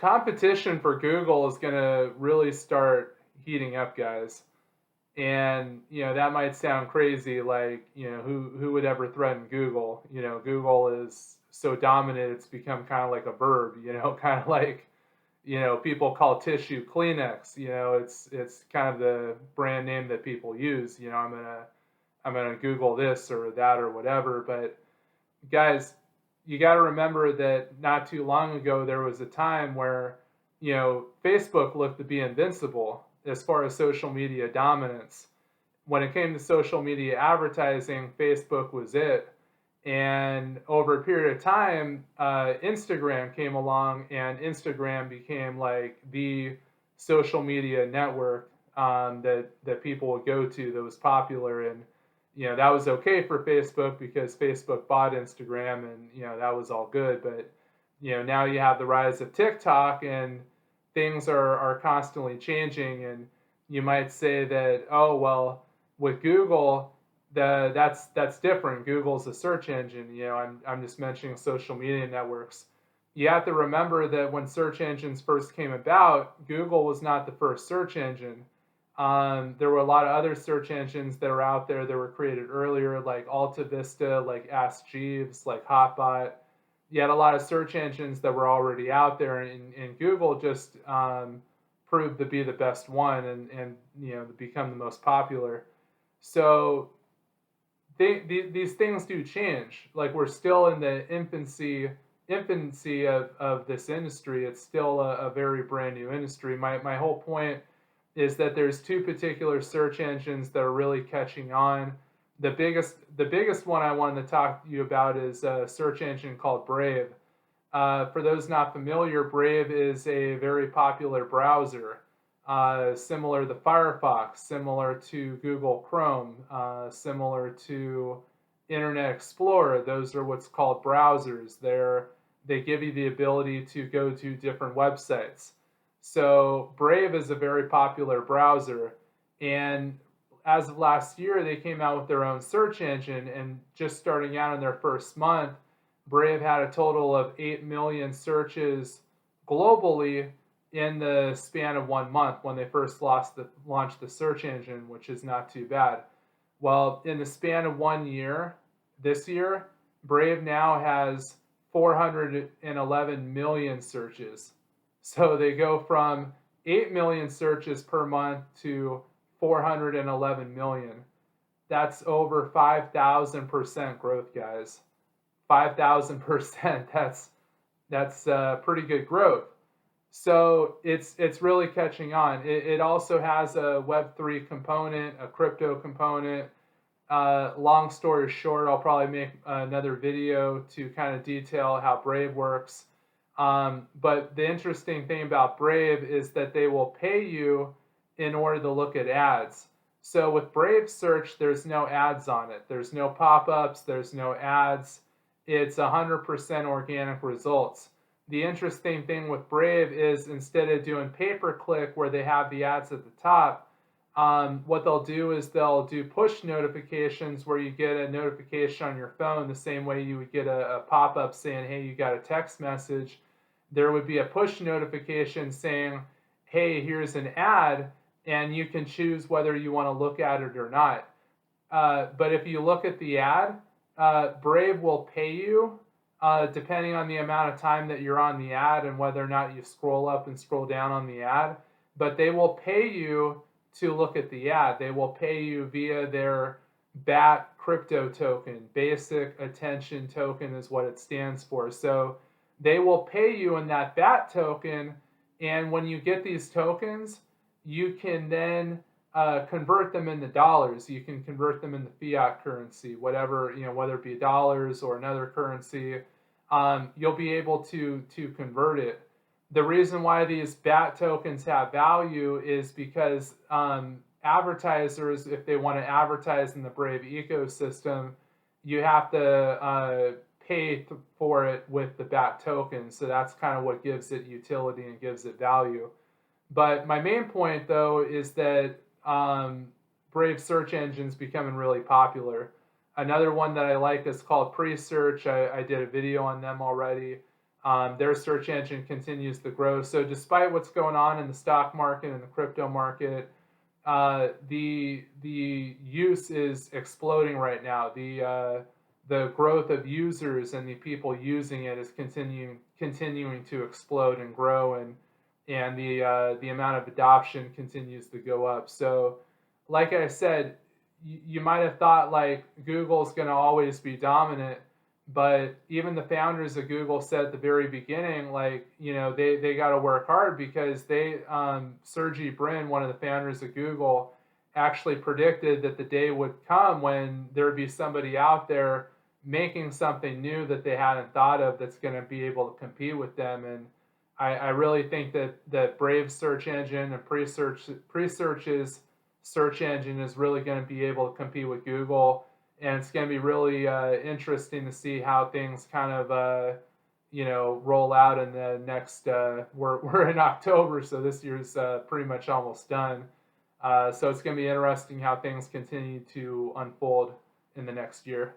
competition for Google is going to really start heating up, guys. And that might sound crazy, like who would ever threaten Google? Google is so dominant; it's become kind of like a verb. Kind of like people call tissue Kleenex. It's kind of the brand name that people use. I'm gonna Google this or that or whatever. But guys, you got to remember that not too long ago there was a time where Facebook looked to be invincible as far as social media dominance. When it came to social media advertising, Facebook was it. And over a period of time, Instagram came along, and Instagram became like the social media network that people would go to that was popular. And that was okay for Facebook because Facebook bought Instagram, and that was all good. But now you have the rise of TikTok, and things are constantly changing. And you might say that, oh well, with Google, that's different. Google's a search engine. I'm just mentioning social media networks. You have to remember that when search engines first came about, Google was not the first search engine. There were a lot of other search engines that were out there that were created earlier, like Alta Vista, like Ask Jeeves, like Hotbot. You had a lot of search engines that were already out there, and Google just proved to be the best one, and to become the most popular. So these things do change. Like, we're still in the infancy of this industry. It's still a very brand new industry. My whole point is that there's two particular search engines that are really catching on. The biggest one I wanted to talk to you about is a search engine called Brave. For those not familiar, Brave is a very popular browser, similar to Firefox, similar to Google Chrome, similar to Internet Explorer. Those are what's called browsers. They give you the ability to go to different websites. So Brave is a very popular browser, and as of last year, they came out with their own search engine, and just starting out in their first month, Brave had a total of 8 million searches globally in the span of 1 month when they first launched the search engine, which is not too bad. Well, in the span of 1 year, this year, Brave now has 411 million searches. So they go from 8 million searches per month to 411 million. That's over 5,000% growth, guys. 5,000%. That's pretty good growth. So it's really catching on. It also has a Web3 component, a crypto component. Long story short, I'll probably make another video to kind of detail how Brave works. But the interesting thing about Brave is that they will pay you in order to look at ads. So with Brave Search, there's no ads on it. There's no pop-ups, there's no ads. It's 100% organic results. The interesting thing with Brave is, instead of doing pay-per-click where they have the ads at the top, what they'll do is they'll do push notifications where you get a notification on your phone the same way you would get a pop-up saying, hey, you got a text message. There would be a push notification saying, hey, here's an ad, and you can choose whether you want to look at it or not. But if you look at the ad, Brave will pay you depending on the amount of time that you're on the ad and whether or not you scroll up and scroll down on the ad. But they will pay you to look at the ad. They will pay you via their BAT crypto token. Basic Attention Token is what it stands for. So they will pay you in that BAT token, and when you get these tokens, you can then convert them into dollars. You can convert them into fiat currency, whatever, whether it be dollars or another currency. You'll be able to convert it. The reason why these BAT tokens have value is because advertisers, if they want to advertise in the Brave ecosystem, you have to pay for it with the BAT token. So that's kind of what gives it utility and gives it value. But my main point, though, is that Brave search engine's becoming really popular. Another one that I like is called Pre-Search. I did a video on them already. Their search engine continues to grow. So despite what's going on in the stock market and the crypto market, the use is exploding right now. The growth of users and the people using it is continuing to explode and grow, and the amount of adoption continues to go up. So, like I said, you might have thought like Google's going to always be dominant, but even the founders of Google said at the very beginning, like, they got to work hard because Sergey Brin, one of the founders of Google, actually predicted that the day would come when there would be somebody out there making something new that they hadn't thought of that's going to be able to compete with them. And I really think that Brave's search engine and Presearch's search engine is really going to be able to compete with Google, and it's going to be really interesting to see how things kind of roll out in the next. We're in October, so this year's pretty much almost done. So it's going to be interesting how things continue to unfold in the next year.